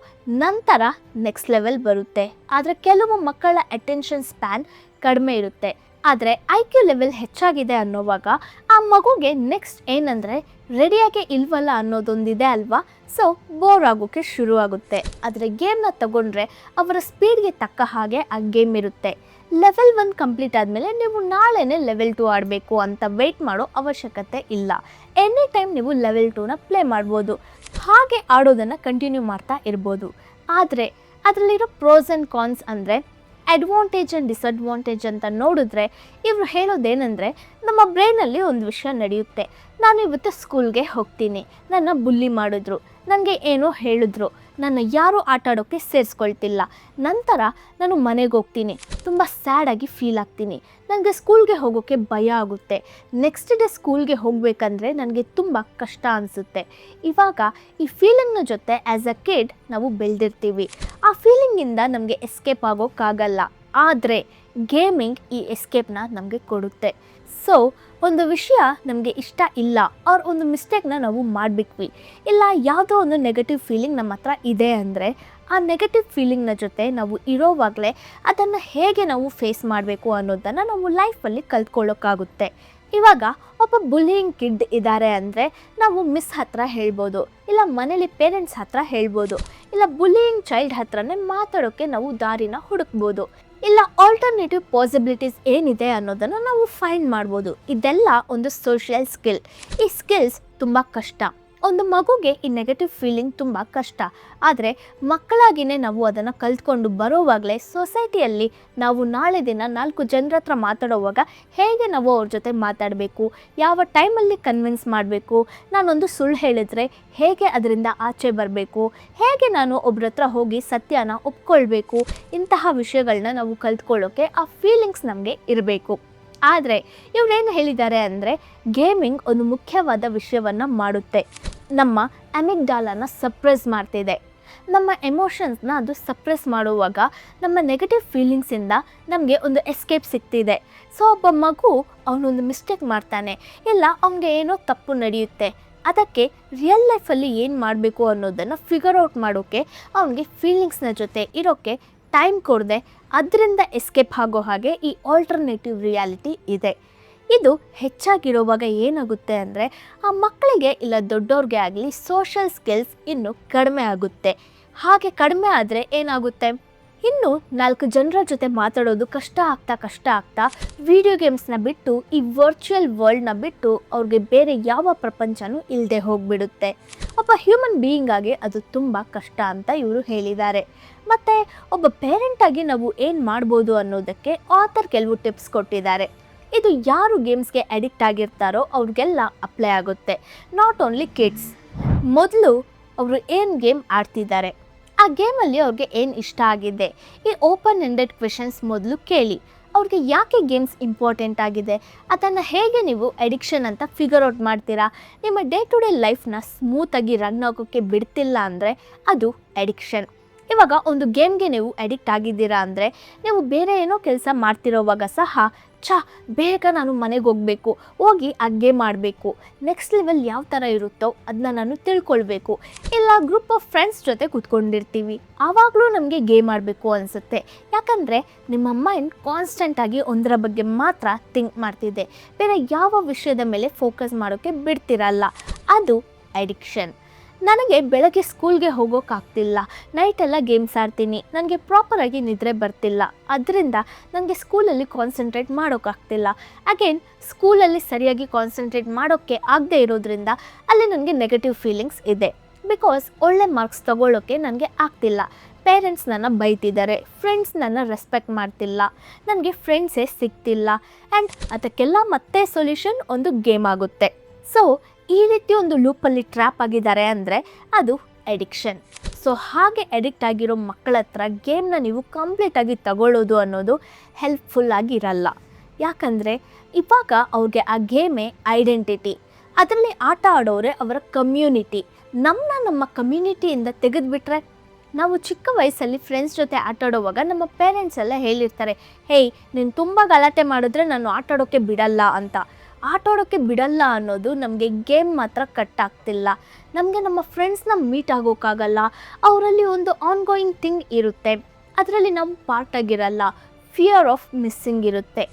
ನಂತರ ನೆಕ್ಸ್ಟ್ ಲೆವೆಲ್ ಬರುತ್ತೆ. ಆದರೆ ಕೆಲವು ಮಕ್ಕಳ ಅಟೆನ್ಷನ್ ಸ್ಪ್ಯಾನ್ ಕಡಿಮೆ ಇರುತ್ತೆ, ಆದರೆ IQ ಲೆವೆಲ್ ಹೆಚ್ಚಾಗಿದೆ ಅನ್ನೋವಾಗ ಆ ಮಗುಗೆ ನೆಕ್ಸ್ಟ್ ಏನಂದರೆ ರೆಡಿಯಾಗೆ ಇಲ್ವಲ್ಲ ಅನ್ನೋದೊಂದಿದೆ ಅಲ್ವಾ. ಸೊ ಬೋರ್ ಆಗೋಕ್ಕೆ ಶುರುವಾಗುತ್ತೆ. ಆದರೆ ಗೇಮ್ನ ತಗೊಂಡ್ರೆ ಅವರ ಸ್ಪೀಡ್ಗೆ ತಕ್ಕ ಹಾಗೆ ಆ ಗೇಮ್ ಇರುತ್ತೆ. ಲೆವೆಲ್ 1 ಕಂಪ್ಲೀಟ್ ಆದಮೇಲೆ ನೀವು ನಾಳೆನೇ ಲೆವೆಲ್ 2 ಆಡಬೇಕು ಅಂತ ವೆಯ್ಟ್ ಮಾಡೋ ಅವಶ್ಯಕತೆ ಇಲ್ಲ. ಎನಿ ಟೈಮ್ ನೀವು ಲೆವೆಲ್ 2ನ ಪ್ಲೇ ಮಾಡ್ಬೋದು, ಹಾಗೆ ಆಡೋದನ್ನು ಕಂಟಿನ್ಯೂ ಮಾಡ್ತಾ ಇರ್ಬೋದು. ಆದರೆ ಅದರಲ್ಲಿರೋ ಪ್ರೋಸ್ ಆ್ಯಂಡ್ ಕಾನ್ಸ್ ಅಂದರೆ ಅಡ್ವಾಂಟೇಜ್ ಆ್ಯಂಡ್ ಡಿಸಡ್ವಾಂಟೇಜ್ ಅಂತ ನೋಡಿದ್ರೆ ಇವರು ಹೇಳೋದೇನೆಂದರೆ ನಮ್ಮ ಬ್ರೈನಲ್ಲಿ ಒಂದು ವಿಷಯ ನಡೆಯುತ್ತೆ. ನಾನು ಇವತ್ತು ಸ್ಕೂಲ್ಗೆ ಹೋಗ್ತೀನಿ, ನನ್ನ ಬುಲ್ಲಿ ಮಾಡಿದ್ರು, ನನಗೆ ಏನೋ ಹೇಳಿದ್ರು, ನನ್ನ ಯಾರೂ ಆಟ ಆಡೋಕ್ಕೆ ಸೇರಿಸ್ಕೊಳ್ತಿಲ್ಲ. ನಂತರ ನಾನು ಮನೆಗೆ ಹೋಗ್ತೀನಿ, ತುಂಬ ಸ್ಯಾಡಾಗಿ ಫೀಲ್ ಆಗ್ತೀನಿ, ನನಗೆ ಸ್ಕೂಲ್ಗೆ ಹೋಗೋಕ್ಕೆ ಭಯ ಆಗುತ್ತೆ. ನೆಕ್ಸ್ಟ್ ಡೇ ಸ್ಕೂಲ್ಗೆ ಹೋಗಬೇಕಂದ್ರೆ ನನಗೆ ತುಂಬ ಕಷ್ಟ ಅನಿಸುತ್ತೆ. ಇವಾಗ ಈ ಫೀಲಿಂಗ್ನ ಜೊತೆ ಆ್ಯಸ್ ಅ ಕಿಡ್ ನಾವು ಬೆಳೆದಿರ್ತೀವಿ. ಆ ಫೀಲಿಂಗಿಂದ ನಮಗೆ ಎಸ್ಕೇಪ್ ಆಗೋಕ್ಕಾಗಲ್ಲ. ಆದರೆ ಗೇಮಿಂಗ್ ಈ ಎಸ್ಕೇಪ್ನ ನಮಗೆ ಕೊಡುತ್ತೆ. ಸೊ ಒಂದು ವಿಷಯ ನಮಗೆ ಇಷ್ಟ ಇಲ್ಲ ಅವ್ರ ಒಂದು ಮಿಸ್ಟೇಕ್ನ ನಾವು ಮಾಡಿಬಿಟ್ವಿ, ಇಲ್ಲ ಯಾವುದೋ ಒಂದು ನೆಗೆಟಿವ್ ಫೀಲಿಂಗ್ ನಮ್ಮ ಹತ್ರ ಇದೆ ಅಂದರೆ ಆ ನೆಗೆಟಿವ್ ಫೀಲಿಂಗ್ನ ಜೊತೆ ನಾವು ಇರೋವಾಗಲೇ ಅದನ್ನು ಹೇಗೆ ನಾವು ಫೇಸ್ ಮಾಡಬೇಕು ಅನ್ನೋದನ್ನು ನಾವು ಲೈಫಲ್ಲಿ ಕಲ್ತ್ಕೊಳ್ಳೋಕ್ಕಾಗುತ್ತೆ. ಇವಾಗ ಒಬ್ಬ ಬುಲ್ಲಿಯಿಂಗ್ ಕಿಡ್ ಇದ್ದಾರೆ ಅಂದರೆ ನಾವು ಮಿಸ್ ಹತ್ರ ಹೇಳ್ಬೋದು, ಇಲ್ಲ ಮನೇಲಿ ಪೇರೆಂಟ್ಸ್ ಹತ್ರ ಹೇಳ್ಬೋದು, ಇಲ್ಲ ಬುಲ್ಲಿಯಿಂಗ್ ಚೈಲ್ಡ್ ಹತ್ರನೇ ಮಾತಾಡೋಕ್ಕೆ ನಾವು ದಾರಿನ ಹುಡುಕ್ಬೋದು, ಇಲ್ಲ ಆಲ್ಟರ್ನೇಟಿವ್ ಪಾಸಿಬಿಲಿಟೀಸ್ ಏನಿದೆ ಅನ್ನೋದನ್ನು ನಾವು ಫೈಂಡ್ ಮಾಡ್ಬೋದು. ಇದೆಲ್ಲ ಒಂದು ಸೋಷಿಯಲ್ ಸ್ಕಿಲ್. ಈ ಸ್ಕಿಲ್ಸ್ ತುಂಬ ಕಷ್ಟ. ಒಂದು ಮಗುಗೆ ಈ ನೆಗೆಟಿವ್ ಫೀಲಿಂಗ್ ತುಂಬ ಕಷ್ಟ. ಆದರೆ ಮಕ್ಕಳಾಗಿಯೇ ನಾವು ಅದನ್ನು ಕಲ್ತ್ಕೊಂಡು ಬರೋವಾಗಲೇ ಸೊಸೈಟಿಯಲ್ಲಿ ನಾವು ನಾಳೆ ದಿನ 4 ಜನರ ಹತ್ರ ಮಾತಾಡೋವಾಗ ಹೇಗೆ ನಾವು ಅವ್ರ ಜೊತೆ ಮಾತಾಡಬೇಕು, ಯಾವ ಟೈಮಲ್ಲಿ ಕನ್ವಿನ್ಸ್ ಮಾಡಬೇಕು, ನಾನೊಂದು ಸುಳ್ಳು ಹೇಳಿದರೆ ಹೇಗೆ ಅದರಿಂದ ಆಚೆ ಬರಬೇಕು, ಹೇಗೆ ನಾನು ಒಬ್ರ ಹತ್ರ ಹೋಗಿ ಸತ್ಯನ ಒಪ್ಕೊಳ್ಬೇಕು, ಇಂತಹ ವಿಷಯಗಳನ್ನ ನಾವು ಕಲ್ತ್ಕೊಳ್ಳೋಕ್ಕೆ ಆ ಫೀಲಿಂಗ್ಸ್ ನಮಗೆ ಇರಬೇಕು. ಆದರೆ ಇವರೇನು ಹೇಳಿದ್ದಾರೆ ಅಂದರೆ ಗೇಮಿಂಗ್ ಒಂದು ಮುಖ್ಯವಾದ ವಿಷಯವನ್ನು ಮಾಡುತ್ತೆ. ನಮ್ಮ ಅಮಿಗ್ಡಾಲನ ಸಪ್ರೆಸ್ ಮಾಡ್ತಿದೆ. ನಮ್ಮ ಎಮೋಷನ್ಸ್ನ ಅದು ಸಪ್ರೆಸ್ ಮಾಡುವಾಗ ನಮ್ಮ ನೆಗೆಟಿವ್ ಫೀಲಿಂಗ್ಸಿಂದ ನಮಗೆ ಒಂದು ಎಸ್ಕೇಪ್ ಸಿಗ್ತಿದೆ. ಸೊ ಒಬ್ಬ ಮಗು ಅವನೊಂದು ಮಿಸ್ಟೇಕ್ ಮಾಡ್ತಾನೆ, ಇಲ್ಲ ಅವನಿಗೆ ಏನೋ ತಪ್ಪು ನಡೆಯುತ್ತೆ, ಅದಕ್ಕೆ ರಿಯಲ್ ಲೈಫಲ್ಲಿ ಏನು ಮಾಡಬೇಕು ಅನ್ನೋದನ್ನು ಫಿಗರ್ ಔಟ್ ಮಾಡೋಕ್ಕೆ ಅವನಿಗೆ ಫೀಲಿಂಗ್ಸ್ನ ಜೊತೆ ಇರೋಕ್ಕೆ ಟೈಮ್ ಕೊಡದೆ ಅದರಿಂದ ಎಸ್ಕೇಪ್ ಆಗೋ ಹಾಗೆ ಈ ಆಲ್ಟರ್ನೇಟಿವ್ ರಿಯಾಲಿಟಿ ಇದೆ. ಇದು ಹೆಚ್ಚಾಗಿರೋವಾಗ ಏನಾಗುತ್ತೆ ಅಂದರೆ ಆ ಮಕ್ಕಳಿಗೆ ಇಲ್ಲ ದೊಡ್ಡವ್ರಿಗೆ ಆಗಲಿ ಸೋಷಲ್ ಸ್ಕಿಲ್ಸ್ ಇನ್ನೂ ಕಡಿಮೆ ಆಗುತ್ತೆ. ಹಾಗೆ ಕಡಿಮೆ ಆದರೆ ಏನಾಗುತ್ತೆ, ಇನ್ನು 4 ಜನರ ಜೊತೆ ಮಾತಾಡೋದು ಕಷ್ಟ ಆಗ್ತಾ ವಿಡಿಯೋ ಗೇಮ್ಸ್ನ ಬಿಟ್ಟು ಈ ವರ್ಚುವಲ್ ವರ್ಲ್ಡ್ನ ಬಿಟ್ಟು ಅವ್ರಿಗೆ ಬೇರೆ ಯಾವ ಪ್ರಪಂಚನೂ ಇಲ್ಲದೆ ಹೋಗಿಬಿಡುತ್ತೆ. ಒಬ್ಬ ಹ್ಯೂಮನ್ ಬೀಯಿಂಗ್ ಆಗಿ ಅದು ತುಂಬ ಕಷ್ಟ ಅಂತ ಇವರು ಹೇಳಿದ್ದಾರೆ. ಮತ್ತು ಒಬ್ಬ ಪೇರೆಂಟಾಗಿ ನಾವು ಏನು ಮಾಡ್ಬೋದು ಅನ್ನೋದಕ್ಕೆ ಆಥರ್ ಕೆಲವು ಟಿಪ್ಸ್ ಕೊಟ್ಟಿದ್ದಾರೆ. ಇದು ಯಾರು ಗೇಮ್ಸ್ಗೆ ಅಡಿಕ್ಟ್ ಆಗಿರ್ತಾರೋ ಅವ್ರಿಗೆಲ್ಲ ಅಪ್ಲೈ ಆಗುತ್ತೆ, ನಾಟ್ ಓನ್ಲಿ ಕಿಡ್ಸ್. ಮೊದಲು ಅವರು ಏನು ಗೇಮ್ ಆಡ್ತಿದ್ದಾರೆ, ಆ ಗೇಮಲ್ಲಿ ಅವ್ರಿಗೆ ಏನು ಇಷ್ಟ ಆಗಿದೆ, ಈ ಓಪನ್ ಎಂಡೆಡ್ ಕ್ವೆಶನ್ಸ್ ಮೊದಲು ಕೇಳಿ. ಅವ್ರಿಗೆ ಯಾಕೆ ಗೇಮ್ಸ್ ಇಂಪಾರ್ಟೆಂಟ್ ಆಗಿದೆ, ಅದನ್ನು ಹೇಗೆ ನೀವು ಅಡಿಕ್ಷನ್ ಅಂತ ಫಿಗರ್ ಔಟ್ ಮಾಡ್ತೀರಾ. ನಿಮ್ಮ ಡೇ ಟು ಡೇ ಲೈಫ್ನ ಸ್ಮೂತಾಗಿ ರನ್ ಆಗೋಕ್ಕೆ ಬಿಡ್ತಿಲ್ಲ ಅಂದರೆ ಅದು ಅಡಿಕ್ಷನ್. ಇವಾಗ ಒಂದು ಗೇಮ್ಗೆ ನೀವು ಅಡಿಕ್ಟ್ ಆಗಿದ್ದೀರಾ ಅಂದರೆ ನೀವು ಬೇರೆ ಏನೋ ಕೆಲಸ ಮಾಡ್ತಿರೋವಾಗ ಸಹ ಬೇಗ ನಾನು ಮನೆಗೆ ಹೋಗಬೇಕು, ಹೋಗಿ ಆ ಗೇಮ್ ಆಡಬೇಕು, ನೆಕ್ಸ್ಟ್ ಲೆವೆಲ್ ಯಾವ ಥರ ಇರುತ್ತೋ ಅದನ್ನ ನಾನು ತಿಳ್ಕೊಳ್ಬೇಕು, ಇಲ್ಲ ಗ್ರೂಪ್ ಆಫ್ ಫ್ರೆಂಡ್ಸ್ ಜೊತೆ ಕೂತ್ಕೊಂಡಿರ್ತೀವಿ, ಆವಾಗಲೂ ನಮಗೆ ಗೇಮ್ ಆಡಬೇಕು ಅನಿಸುತ್ತೆ. ಯಾಕಂದರೆ ನಿಮ್ಮ ಮೈಂಡ್ ಕಾನ್ಸ್ಟೆಂಟಾಗಿ ಒಂದರ ಬಗ್ಗೆ ಮಾತ್ರ ಥಿಂಕ್ ಮಾಡ್ತಿದೆ, ಬೇರೆ ಯಾವ ವಿಷಯದ ಮೇಲೆ ಫೋಕಸ್ ಮಾಡೋಕ್ಕೆ ಬಿಡ್ತಿರಲ್ಲ. ಅದು ಅಡಿಕ್ಷನ್. ನನಗೆ ಬೆಳಗ್ಗೆ ಸ್ಕೂಲ್ಗೆ ಹೋಗೋಕ್ಕಾಗ್ತಿಲ್ಲ, ನೈಟೆಲ್ಲ ಗೇಮ್ಸ್ ಆಡ್ತೀನಿ, ನನಗೆ ಪ್ರಾಪರಾಗಿ ನಿದ್ರೆ ಬರ್ತಿಲ್ಲ, ಅದರಿಂದ ನನಗೆ ಸ್ಕೂಲಲ್ಲಿ ಕಾನ್ಸಂಟ್ರೇಟ್ ಮಾಡೋಕ್ಕಾಗ್ತಿಲ್ಲ. ಅಗೇನ್ ಸ್ಕೂಲಲ್ಲಿ ಸರಿಯಾಗಿ ಕಾನ್ಸಂಟ್ರೇಟ್ ಮಾಡೋಕ್ಕೆ ಆಗದೆ ಇರೋದ್ರಿಂದ ಅಲ್ಲಿ ನನಗೆ ನೆಗೆಟಿವ್ ಫೀಲಿಂಗ್ಸ್ ಇದೆ. ಬಿಕಾಸ್ ಒಳ್ಳೆ ಮಾರ್ಕ್ಸ್ ತೊಗೊಳ್ಳೋಕ್ಕೆ ನನಗೆ ಆಗ್ತಿಲ್ಲ, ಪೇರೆಂಟ್ಸ್ ನನ್ನ ಬೈತಿದ್ದಾರೆ, ಫ್ರೆಂಡ್ಸ್ ನನ್ನ ರೆಸ್ಪೆಕ್ಟ್ ಮಾಡ್ತಿಲ್ಲ, ನನಗೆ ಫ್ರೆಂಡ್ಸೇ ಸಿಗ್ತಿಲ್ಲ. ಆ್ಯಂಡ್ ಅದಕ್ಕೆಲ್ಲ ಮತ್ತೆ ಸೊಲ್ಯೂಷನ್ ಒಂದು ಗೇಮ್ ಆಗುತ್ತೆ. ಸೊ ಈ ರೀತಿ ಒಂದು ಲೂಪಲ್ಲಿ ಟ್ರ್ಯಾಪ್ ಆಗಿದ್ದಾರೆ ಅಂದರೆ ಅದು ಅಡಿಕ್ಷನ್. ಸೊ ಹಾಗೆ ಅಡಿಕ್ಟ್ ಆಗಿರೋ ಮಕ್ಕಳ ಹತ್ರ ಗೇಮ್ನ ನೀವು ಕಂಪ್ಲೀಟಾಗಿ ತಗೊಳ್ಳೋದು ಅನ್ನೋದು ಹೆಲ್ಪ್ಫುಲ್ಲಾಗಿರಲ್ಲ. ಯಾಕಂದರೆ ಇವಾಗ ಅವ್ರಿಗೆ ಆ ಗೇಮೇ ಐಡೆಂಟಿಟಿ, ಅದರಲ್ಲಿ ಆಟ ಆಡೋರೆ ಅವರ ಕಮ್ಯುನಿಟಿ. ನಮ್ಮ ಕಮ್ಯುನಿಟಿಯಿಂದ ತೆಗೆದುಬಿಟ್ರೆ, ನಾವು ಚಿಕ್ಕ ವಯಸ್ಸಲ್ಲಿ ಫ್ರೆಂಡ್ಸ್ ಜೊತೆ ಆಟ ಆಡೋವಾಗ ನಮ್ಮ ಪೇರೆಂಟ್ಸ್ ಎಲ್ಲ ಹೇಳಿರ್ತಾರೆ, ಹೇಯ್ ನೀನು ತುಂಬ ಗಲಾಟೆ ಮಾಡಿದ್ರೆ ನಾನು ಆಟ ಆಡೋಕ್ಕೆ ಬಿಡಲ್ಲ ಅಂತ. ಆಟ ಆಡೋಕ್ಕೆ ಬಿಡಲ್ಲ ಅನ್ನೋದು ನಮಗೆ ಗೇಮ್ ಮಾತ್ರ ಕಟ್ ಆಗ್ತಿಲ್ಲ, ನಮಗೆ ನಮ್ಮ ಫ್ರೆಂಡ್ಸ್ನ ಮೀಟ್ ಆಗೋಕ್ಕಾಗಲ್ಲ, ಅವರಲ್ಲಿ ಒಂದು ಆನ್ಗೋಯಿಂಗ್ ಥಿಂಗ್ ಇರುತ್ತೆ, ಅದರಲ್ಲಿ ನಾವು ಪಾರ್ಟ್ ಆಗಿರಲ್ಲ, ಫಿಯರ್ ಆಫ್ ಮಿಸ್ಸಿಂಗ್ ಇರುತ್ತೆ.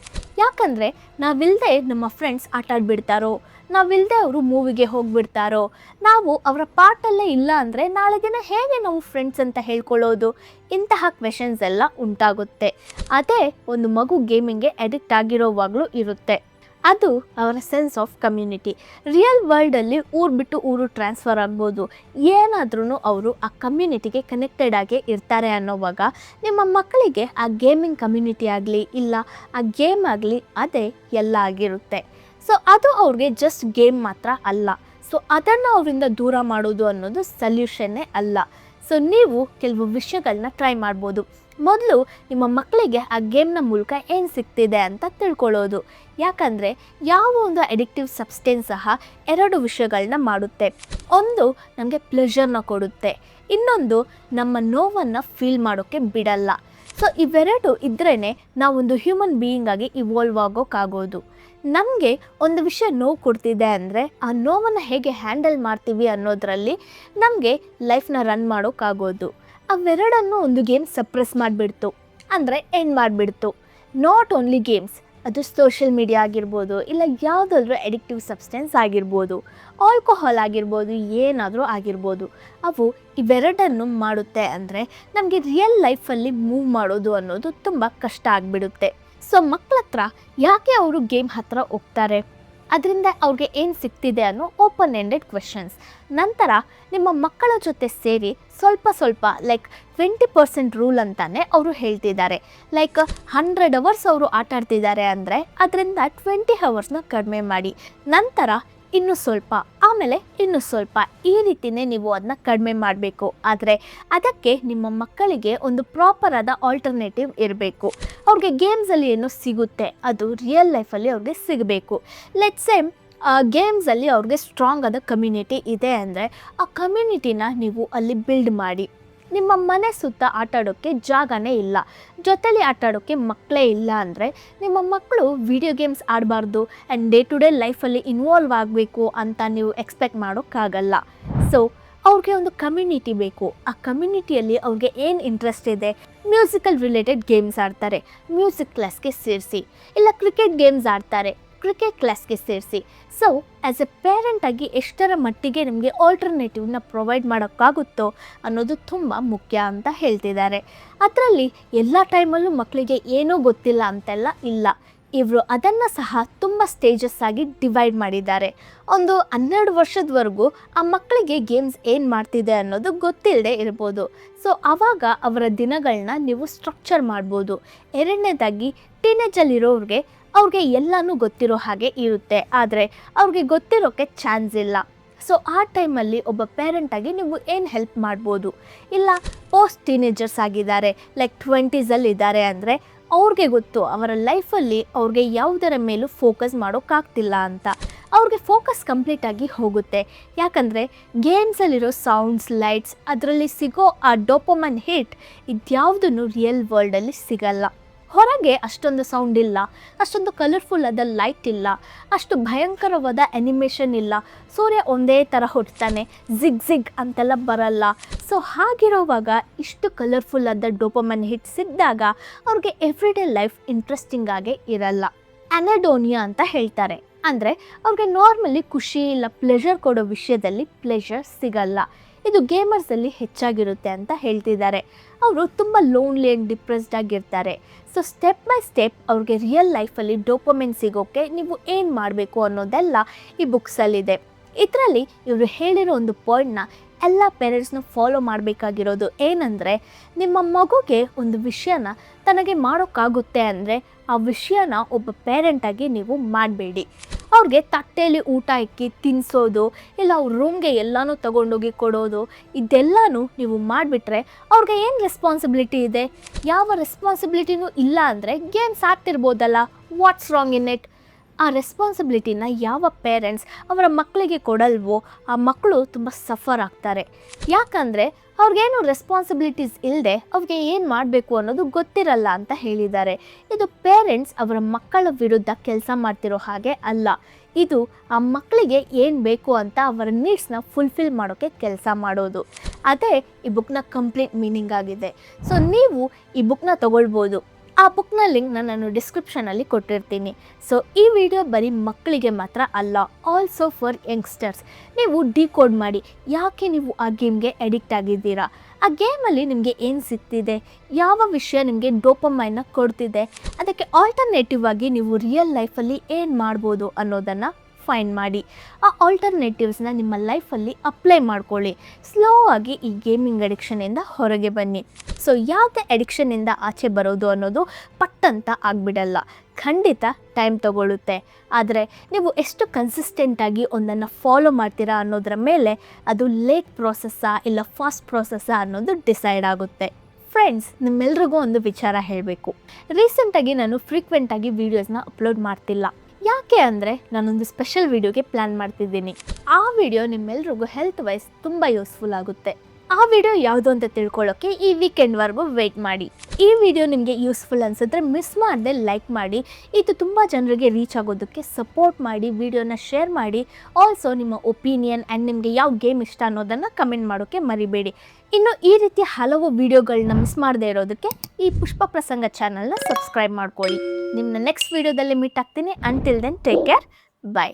ಯಾಕಂದರೆ ನಾವಿಲ್ಲದೆ ನಮ್ಮ ಫ್ರೆಂಡ್ಸ್ ಆಟ ಆಡ್ಬಿಡ್ತಾರೋ, ನಾವಿಲ್ಲದೆ ಅವರು ಮೂವಿಗೆ ಹೋಗಿಬಿಡ್ತಾರೋ, ನಾವು ಅವರ ಪಾರ್ಟಲ್ಲೇ ಇಲ್ಲ ಅಂದರೆ ನಾಳೆ ದಿನ ಹೇಗೆ ನಾವು ಫ್ರೆಂಡ್ಸ್ ಅಂತ ಹೇಳ್ಕೊಳ್ಳೋದು, ಇಂತಹ ಕ್ವೆಶನ್ಸ್ ಎಲ್ಲ ಉಂಟಾಗುತ್ತೆ. ಅದೇ ಒಂದು ಮಗು ಗೇಮಿಂಗ್ಗೆ ಅಡಿಕ್ಟ್ ಆಗಿರೋವಾಗಲೂ ಇರುತ್ತೆ. ಅದು ಅವರ ಸೆನ್ಸ್ ಆಫ್ ಕಮ್ಯುನಿಟಿ. ರಿಯಲ್ ವರ್ಲ್ಡಲ್ಲಿ ಊರು ಬಿಟ್ಟು ಊರು ಟ್ರಾನ್ಸ್ಫರ್ ಆಗ್ಬೋದು, ಏನಾದ್ರೂ ಅವರು ಆ ಕಮ್ಯುನಿಟಿಗೆ ಕನೆಕ್ಟೆಡ್ ಆಗೇ ಇರ್ತಾರೆ ಅನ್ನೋವಾಗ ನಿಮ್ಮ ಮಕ್ಕಳಿಗೆ ಆ ಗೇಮಿಂಗ್ ಕಮ್ಯುನಿಟಿ ಆಗಲಿ ಇಲ್ಲ ಆ ಗೇಮ್ ಆಗಲಿ ಅದೇ ಎಲ್ಲ ಆಗಿರುತ್ತೆ. ಸೊ ಅದು ಅವ್ರಿಗೆ ಜಸ್ಟ್ ಗೇಮ್ ಮಾತ್ರ ಅಲ್ಲ. ಸೊ ಅದನ್ನು ಅವರಿಂದ ದೂರ ಮಾಡೋದು ಅನ್ನೋದು ಸಲ್ಯೂಷನ್ನೇ ಅಲ್ಲ. ಸೊ ನೀವು ಕೆಲವು ವಿಷಯಗಳನ್ನ ಟ್ರೈ ಮಾಡ್ಬೋದು. ಮೊದಲು ನಿಮ್ಮ ಮಕ್ಕಳಿಗೆ ಆ ಗೇಮ್ನ ಮೂಲಕ ಏನು ಸಿಗ್ತಿದೆ ಅಂತ ತಿಳ್ಕೊಳ್ಳೋದು. ಯಾಕಂದರೆ ಯಾವ ಒಂದು ಅಡಿಕ್ಟಿವ್ ಸಬ್ಸ್ಟೆನ್ಸ್ ಸಹ ಎರಡು ವಿಷಯಗಳನ್ನ ಮಾಡುತ್ತೆ. ಒಂದು ನಮಗೆ ಪ್ಲೆಷರ್ನ ಕೊಡುತ್ತೆ, ಇನ್ನೊಂದು ನಮ್ಮ ನೋವನ್ನು ಫೀಲ್ ಮಾಡೋಕ್ಕೆ ಬಿಡಲ್ಲ. ಸೊ ಇವೆರಡು ಇದ್ರೇ ನಾವೊಂದು ಹ್ಯೂಮನ್ ಬೀಯಿಂಗ್ ಆಗಿ ಇವಾಲ್ವ್ ಆಗೋಕ್ಕಾಗೋದು. ನಮಗೆ ಒಂದು ವಿಷಯ ನೋವು ಕೊಡ್ತಿದೆ ಅಂದರೆ ಆ ನೋವನ್ನು ಹೇಗೆ ಹ್ಯಾಂಡಲ್ ಮಾಡ್ತೀವಿ ಅನ್ನೋದರಲ್ಲಿ ನಮಗೆ ಲೈಫ್ನ ರನ್ ಮಾಡೋಕ್ಕಾಗೋದು. ಅವೆರಡನ್ನು ಒಂದು ಗೇಮ್ ಸಪ್ರೆಸ್ ಮಾಡಿಬಿಡ್ತು ಅಂದರೆ ಎಂಡ್ ಮಾಡಿಬಿಡ್ತು. ನಾಟ್ ಓನ್ಲಿ ಗೇಮ್ಸ್, ಅದು ಸೋಷಿಯಲ್ ಮೀಡಿಯಾ ಆಗಿರ್ಬೋದು ಇಲ್ಲ ಯಾವುದಾದ್ರೂ ಅಡಿಕ್ಟಿವ್ ಸಬ್ಸ್ಟೆನ್ಸ್ ಆಗಿರ್ಬೋದು, ಆಲ್ಕೋಹಾಲ್ ಆಗಿರ್ಬೋದು, ಏನಾದರೂ ಆಗಿರ್ಬೋದು. ಅವು ಇವೆರಡನ್ನು ಮಾಡುತ್ತೆ ಅಂದರೆ ನಮಗೆ ರಿಯಲ್ ಲೈಫಲ್ಲಿ ಮೂವ್ ಮಾಡೋದು ಅನ್ನೋದು ತುಂಬ ಕಷ್ಟ ಆಗಿಬಿಡುತ್ತೆ. ಸೊ ಮಕ್ಕಳ ಹತ್ರ ಯಾಕೆ ಅವರು ಗೇಮ್ ಹತ್ರ ಹೋಗ್ತಾರೆ, ಅದರಿಂದ ಅವ್ರಿಗೆ ಏನು ಸಿಗ್ತಿದೆ ಅನ್ನೋ ಓಪನ್ ಎಂಡೆಡ್ ಕ್ವೆಶನ್ಸ್. ನಂತರ ನಿಮ್ಮ ಮಕ್ಕಳ ಜೊತೆ ಸೇರಿ ಸ್ವಲ್ಪ ಲೈಕ್ 20% ರೂಲ್ ಅಂತಾನೆ ಅವರು ಹೇಳ್ತಿದ್ದಾರೆ. ಲೈಕ್ 100 hours ಅವರು ಆಟ ಆಡ್ತಿದ್ದಾರೆ ಅಂದರೆ ಅದರಿಂದ 20 hours ಕಡಿಮೆ ಮಾಡಿ, ನಂತರ ಇನ್ನೂ ಸ್ವಲ್ಪ, ಆಮೇಲೆ ಇನ್ನೂ ಸ್ವಲ್ಪ, ಈ ರೀತಿಯೇ ನೀವು ಅದನ್ನ ಕಡಿಮೆ ಮಾಡಬೇಕು. ಆದರೆ ಅದಕ್ಕೆ ನಿಮ್ಮ ಮಕ್ಕಳಿಗೆ ಒಂದು ಪ್ರಾಪರ್ ಆದ ಆಲ್ಟರ್ನೇಟಿವ್ ಇರಬೇಕು. ಅವ್ರಿಗೆ ಗೇಮ್ಸಲ್ಲಿ ಏನೋ ಸಿಗುತ್ತೆ ಅದು ರಿಯಲ್ ಲೈಫಲ್ಲಿ ಅವ್ರಿಗೆ ಸಿಗಬೇಕು. ಲೆಟ್ಸ್ ಸೇ ಗೇಮ್ಸಲ್ಲಿ ಅವ್ರಿಗೆ ಸ್ಟ್ರಾಂಗ್ ಆದ ಕಮ್ಯುನಿಟಿ ಇದೆ ಅಂದರೆ ಆ ಕಮ್ಯುನಿಟಿನ ನೀವು ಅಲ್ಲಿ ಬಿಲ್ಡ್ ಮಾಡಿ. ನಿಮ್ಮ ಮನೆ ಸುತ್ತ ಆಟಾಡೋಕ್ಕೆ ಜಾಗನೇ ಇಲ್ಲ, ಜೊತೆಲಿ ಆಟಾಡೋಕ್ಕೆ ಮಕ್ಕಳೇ ಇಲ್ಲ ಅಂದರೆ ನಿಮ್ಮ ಮಕ್ಕಳು ವಿಡಿಯೋ ಗೇಮ್ಸ್ ಆಡಬಾರ್ದು ಆ್ಯಂಡ್ ಡೇ ಟು ಡೇ ಲೈಫಲ್ಲಿ ಇನ್ವಾಲ್ವ್ ಆಗಬೇಕು ಅಂತ ನೀವು ಎಕ್ಸ್ಪೆಕ್ಟ್ ಮಾಡೋಕ್ಕಾಗಲ್ಲ. ಸೊ ಅವ್ರಿಗೆ ಒಂದು ಕಮ್ಯುನಿಟಿ ಬೇಕು. ಆ ಕಮ್ಯುನಿಟಿಯಲ್ಲಿ ಅವ್ರಿಗೆ ಏನು ಇಂಟ್ರೆಸ್ಟ್ ಇದೆ, ಮ್ಯೂಸಿಕಲ್ ರಿಲೇಟೆಡ್ ಗೇಮ್ಸ್ ಆಡ್ತಾರೆ, ಮ್ಯೂಸಿಕ್ ಕ್ಲಾಸ್ಗೆ ಸೇರಿಸಿ, ಇಲ್ಲ ಕ್ರಿಕೆಟ್ ಗೇಮ್ಸ್ ಆಡ್ತಾರೆ, ಕ್ರಿಕೆಟ್ ಕ್ಲಾಸ್ಗೆ ಸೇರಿಸಿ. ಸೊ ಆ್ಯಸ್ ಎ ಪೇರೆಂಟಾಗಿ ಎಷ್ಟರ ಮಟ್ಟಿಗೆ ನಿಮಗೆ ಆಲ್ಟರ್ನೇಟಿವ್ನ ಪ್ರೊವೈಡ್ ಮಾಡೋಕ್ಕಾಗುತ್ತೋ ಅನ್ನೋದು ತುಂಬ ಮುಖ್ಯ ಅಂತ ಹೇಳ್ತಿದ್ದಾರೆ. ಅದರಲ್ಲಿ ಎಲ್ಲ ಟೈಮಲ್ಲೂ ಮಕ್ಕಳಿಗೆ ಏನೂ ಗೊತ್ತಿಲ್ಲ ಅಂತೆಲ್ಲ ಇಲ್ಲ. ಇವರು ಅದನ್ನು ಸಹ ತುಂಬ ಸ್ಟೇಜಸ್ ಆಗಿ ಡಿವೈಡ್ ಮಾಡಿದ್ದಾರೆ. ಒಂದು 12 ವರ್ಷದವರೆಗೂ ಆ ಮಕ್ಕಳಿಗೆ ಗೇಮ್ಸ್ ಏನು ಮಾಡ್ತಿದೆ ಅನ್ನೋದು ಗೊತ್ತಿಲ್ಲದೆ ಇರ್ಬೋದು. ಸೊ ಆವಾಗ ಅವರ ದಿನಗಳನ್ನ ನೀವು ಸ್ಟ್ರಕ್ಚರ್ ಮಾಡ್ಬೋದು. ಎರಡನೇದಾಗಿ ಟೀನೇಜಲ್ಲಿರೋರಿಗೆ ಅವ್ರಿಗೆ ಎಲ್ಲನೂ ಗೊತ್ತಿರೋ ಹಾಗೆ ಇರುತ್ತೆ, ಆದರೆ ಅವ್ರಿಗೆ ಗೊತ್ತಿರೋಕ್ಕೆ ಚಾನ್ಸ್ ಇಲ್ಲ. ಸೊ ಆ ಟೈಮಲ್ಲಿ ಒಬ್ಬ ಪೇರೆಂಟಾಗಿ ನೀವು ಏನು ಹೆಲ್ಪ್ ಮಾಡ್ಬೋದು, ಇಲ್ಲ ಪೋಸ್ಟ್ ಟೀನೇಜರ್ಸ್ ಆಗಿದ್ದಾರೆ ಲೈಕ್ 20s ಇದ್ದಾರೆ ಅಂದರೆ ಅವ್ರಿಗೆ ಗೊತ್ತು ಅವರ ಲೈಫಲ್ಲಿ ಅವ್ರಿಗೆ ಯಾವುದರ ಮೇಲೂ ಫೋಕಸ್ ಮಾಡೋಕ್ಕಾಗ್ತಿಲ್ಲ ಅಂತ. ಅವ್ರಿಗೆ ಫೋಕಸ್ ಕಂಪ್ಲೀಟಾಗಿ ಹೋಗುತ್ತೆ. ಯಾಕಂದರೆ ಗೇಮ್ಸಲ್ಲಿರೋ ಸೌಂಡ್ಸ್, ಲೈಟ್ಸ್, ಅದರಲ್ಲಿ ಸಿಗೋ ಆ ಡೋಪಮೈನ್ ಹಿಟ್ ಇದ್ಯಾವುದೂ ರಿಯಲ್ ವರ್ಲ್ಡಲ್ಲಿ ಸಿಗಲ್ಲ. ಹೊರಗೆ ಅಷ್ಟೊಂದು ಸೌಂಡ್ ಇಲ್ಲ, ಅಷ್ಟೊಂದು ಕಲರ್ಫುಲ್ ಆದ ಲೈಟ್ ಇಲ್ಲ, ಅಷ್ಟು ಭಯಂಕರವಾದ ಅನಿಮೇಷನ್ ಇಲ್ಲ, ಸೂರ್ಯ ಒಂದೇ ಥರ ಹುಟ್ಟುತ್ತಾನೆ, ಜಿಗ್ ಅಂತೆಲ್ಲ ಬರಲ್ಲ. ಸೊ ಹಾಗಿರೋವಾಗ ಇಷ್ಟು ಕಲರ್ಫುಲ್ ಆದ ಡೋಪಮೈನ್ ಹಿಟ್ ಸಿಕ್ಕಿದಾಗ ಅವ್ರಿಗೆ ಎವ್ರಿಡೇ ಲೈಫ್ ಇಂಟ್ರೆಸ್ಟಿಂಗ್ ಆಗೇ ಇರಲ್ಲ. ಅನಡೋನಿಯಾ ಅಂತ ಹೇಳ್ತಾರೆ, ಅಂದರೆ ಅವ್ರಿಗೆ ನಾರ್ಮಲಿ ಖುಷಿ ಇಲ್ಲ ಪ್ಲೆಷರ್ ಕೊಡೋ ವಿಷಯದಲ್ಲಿ ಪ್ಲೆಷರ್ ಸಿಗಲ್ಲ. ಇದು ಗೇಮರ್ಸಲ್ಲಿ ಹೆಚ್ಚಾಗಿರುತ್ತೆ ಅಂತ ಹೇಳ್ತಿದ್ದಾರೆ. ಅವರು ತುಂಬ ಲೋನ್ಲಿ ಆ್ಯಂಡ್ ಡಿಪ್ರೆಸ್ಡ್ ಆಗಿರ್ತಾರೆ. ಸೊ ಸ್ಟೆಪ್ ಬೈ ಸ್ಟೆಪ್ ಅವ್ರಿಗೆ ರಿಯಲ್ ಲೈಫಲ್ಲಿ ಡೋಪಮೈನ್ ಸಿಗೋಕ್ಕೆ ನೀವು ಏನು ಮಾಡಬೇಕು ಅನ್ನೋದೆಲ್ಲ ಈ ಬುಕ್ಸಲ್ಲಿದೆ. ಇದರಲ್ಲಿ ಇವರು ಹೇಳಿರೋ ಒಂದು ಪಾಯಿಂಟ್ನ ಎಲ್ಲ ಪೇರೆಂಟ್ಸ್ನು ಫಾಲೋ ಮಾಡಬೇಕಾಗಿರೋದು ಏನಂದರೆ, ನಿಮ್ಮ ಮಗುಗೆ ಒಂದು ವಿಷಯನ ತನಗೆ ಮಾಡೋಕ್ಕಾಗುತ್ತೆ ಅಂದರೆ ಆ ವಿಷಯನ ಒಬ್ಬ ಪೇರೆಂಟಾಗಿ ನೀವು ಮಾಡಬೇಡಿ. ಅವ್ರಿಗೆ ತಟ್ಟೆಯಲ್ಲಿ ಊಟ ಇಕ್ಕಿ ತಿನ್ನಿಸೋದು, ಇಲ್ಲ ಅವ್ರ ರೂಮ್ಗೆ ಎಲ್ಲನೂ ತೊಗೊಂಡೋಗಿ ಕೊಡೋದು, ಇದೆಲ್ಲನೂ ನೀವು ಮಾಡಿಬಿಟ್ರೆ ಅವ್ರಿಗೆ ಏನು ರೆಸ್ಪಾನ್ಸಿಬಿಲಿಟಿ ಇದೆ? ಯಾವ ರೆಸ್ಪಾನ್ಸಿಬಿಲಿಟಿನೂ ಇಲ್ಲ ಅಂದರೆ ಗೇಮ್ಸ್ ಆಡ್ತಿರ್ಬೋದಲ್ಲ, ವಾಟ್ಸ್ ರಾಂಗ್ ಇನ್ ಇಟ್? ಆ ರೆಸ್ಪಾನ್ಸಿಬಿಲಿಟಿನ ಯಾವ ಪೇರೆಂಟ್ಸ್ ಅವರ ಮಕ್ಕಳಿಗೆ ಕೊಡಲ್ವೋ ಆ ಮಕ್ಕಳು ತುಂಬ ಸಫರ್ ಆಗ್ತಾರೆ. ಯಾಕಂದರೆ ಅವ್ರಿಗೇನು ರೆಸ್ಪಾನ್ಸಿಬಿಲಿಟೀಸ್ ಇಲ್ಲದೆ ಅವ್ರಿಗೆ ಏನು ಮಾಡಬೇಕು ಅನ್ನೋದು ಗೊತ್ತಿರಲ್ಲ ಅಂತ ಹೇಳಿದ್ದಾರೆ. ಇದು ಪೇರೆಂಟ್ಸ್ ಅವರ ಮಕ್ಕಳ ವಿರುದ್ಧ ಕೆಲಸ ಮಾಡ್ತಿರೋ ಹಾಗೆ ಅಲ್ಲ. ಇದು ಆ ಮಕ್ಕಳಿಗೆ ಏನು ಬೇಕು ಅಂತ ಅವರ ನೀಡ್ಸ್ನ ಫುಲ್ಫಿಲ್ ಮಾಡೋಕ್ಕೆ ಕೆಲಸ ಮಾಡೋದು. ಅದೇ ಈ ಬುಕ್ನ ಕಂಪ್ಲೀಟ್ ಮೀನಿಂಗ್ ಆಗಿದೆ. ಸೊ ನೀವು ಈ ಬುಕ್ನ ತೊಗೊಳ್ಬೋದು. ಆ ಬುಕ್ನ ಲಿಂಕ್ನ ನಾನು ಡಿಸ್ಕ್ರಿಪ್ಷನಲ್ಲಿ ಕೊಟ್ಟಿರ್ತೀನಿ. ಸೊ ಈ ವಿಡಿಯೋ ಬರೀ ಮಕ್ಕಳಿಗೆ ಮಾತ್ರ ಅಲ್ಲ, ಆಲ್ಸೋ ಫಾರ್ ಯಂಗ್ಸ್ಟರ್ಸ್. ನೀವು ಡಿಕೋಡ್ ಮಾಡಿ ಯಾಕೆ ನೀವು ಆ ಗೇಮ್ಗೆ ಅಡಿಕ್ಟ್ ಆಗಿದ್ದೀರಾ, ಆ ಗೇಮಲ್ಲಿ ನಿಮಗೆ ಏನು ಸಿಗ್ತಿದೆ, ಯಾವ ವಿಷಯ ನಿಮಗೆ ಡೋಪಮೈನ್ನ ಕೊಡ್ತಿದೆ, ಅದಕ್ಕೆ ಆಲ್ಟರ್ನೇಟಿವ್ ಆಗಿ ನೀವು ರಿಯಲ್ ಲೈಫಲ್ಲಿ ಏನು ಮಾಡ್ಬೋದು ಅನ್ನೋದನ್ನು ಫೈಂಡ್ ಮಾಡಿ. ಆ ಆಲ್ಟರ್ನೇಟಿವ್ಸ್ನ ನಿಮ್ಮ ಲೈಫಲ್ಲಿ ಅಪ್ಲೈ ಮಾಡ್ಕೊಳ್ಳಿ. ಸ್ಲೋ ಆಗಿ ಈ ಗೇಮಿಂಗ್ ಅಡಿಕ್ಷನಿಂದ ಹೊರಗೆ ಬನ್ನಿ. ಸೊ ಯಾವುದೇ ಅಡಿಕ್ಷನಿಂದ ಆಚೆ ಬರೋದು ಅನ್ನೋದು ಪಟ್ಟಂತ ಆಗಿಬಿಡಲ್ಲ, ಖಂಡಿತ ಟೈಮ್ ತಗೊಳ್ಳುತ್ತೆ. ಆದರೆ ನೀವು ಎಷ್ಟು ಕನ್ಸಿಸ್ಟೆಂಟಾಗಿ ಒಂದನ್ನು ಫಾಲೋ ಮಾಡ್ತೀರಾ ಅನ್ನೋದರ ಮೇಲೆ ಅದು ಲೇಟ್ ಪ್ರೋಸೆಸ್ಸಾ ಇಲ್ಲ ಫಾಸ್ಟ್ ಪ್ರೋಸೆಸ್ಸಾ ಅನ್ನೋದು ಡಿಸೈಡ್ ಆಗುತ್ತೆ. ಫ್ರೆಂಡ್ಸ್, ನಿಮ್ಮೆಲ್ರಿಗೂ ಒಂದು ವಿಚಾರ ಹೇಳಬೇಕು. ರೀಸೆಂಟಾಗಿ ನಾನು ಫ್ರೀಕ್ವೆಂಟಾಗಿ ವೀಡಿಯೋಸ್ನ ಅಪ್ಲೋಡ್ ಮಾಡ್ತಿಲ್ಲ. ಯಾಕೆ ಅಂದರೆ ನಾನೊಂದು ಸ್ಪೆಷಲ್ ವೀಡಿಯೋಗೆ ಪ್ಲ್ಯಾನ್ ಮಾಡ್ತಿದ್ದೀನಿ. ಆ ವಿಡಿಯೋ ನಿಮ್ಮೆಲ್ರಿಗೂ ಹೆಲ್ತ್ ವೈಸ್ ತುಂಬ ಯೂಸ್ಫುಲ್ ಆಗುತ್ತೆ. ಆ ವಿಡಿಯೋ ಯಾವುದು ಅಂತ ತಿಳ್ಕೊಳ್ಳೋಕ್ಕೆ ಈ ವೀಕೆಂಡ್ವರೆಗೂ ವೆಯ್ಟ್ ಮಾಡಿ. ಈ ವಿಡಿಯೋ ನಿಮಗೆ ಯೂಸ್ಫುಲ್ ಅನಿಸಿದ್ರೆ ಮಿಸ್ ಮಾಡದೆ ಲೈಕ್ ಮಾಡಿ. ಇದು ತುಂಬ ಜನರಿಗೆ ರೀಚ್ ಆಗೋದಕ್ಕೆ ಸಪೋರ್ಟ್ ಮಾಡಿ. ವಿಡಿಯೋನ ಶೇರ್ ಮಾಡಿ. ಆಲ್ಸೋ ನಿಮ್ಮ ಒಪಿನಿಯನ್ ಆ್ಯಂಡ್ ನಿಮಗೆ ಯಾವ ಗೇಮ್ ಇಷ್ಟ ಅನ್ನೋದನ್ನು ಕಮೆಂಟ್ ಮಾಡೋಕ್ಕೆ ಮರಿಬೇಡಿ. ಇನ್ನು ಈ ರೀತಿಯ ಹಲವು ವಿಡಿಯೋಗಳನ್ನ ಮಿಸ್ ಮಾಡದೇ ಇರೋದಕ್ಕೆ ಈ ಪುಷ್ಪ ಪ್ರಸಂಗ ಚಾನಲ್ನ ಸಬ್ಸ್ಕ್ರೈಬ್ ಮಾಡ್ಕೊಳ್ಳಿ. ನಿಮ್ಮನ್ನ ನೆಕ್ಸ್ಟ್ ವಿಡಿಯೋದಲ್ಲಿ ಮೀಟ್ ಆಗ್ತೀನಿ. Until then take care, by.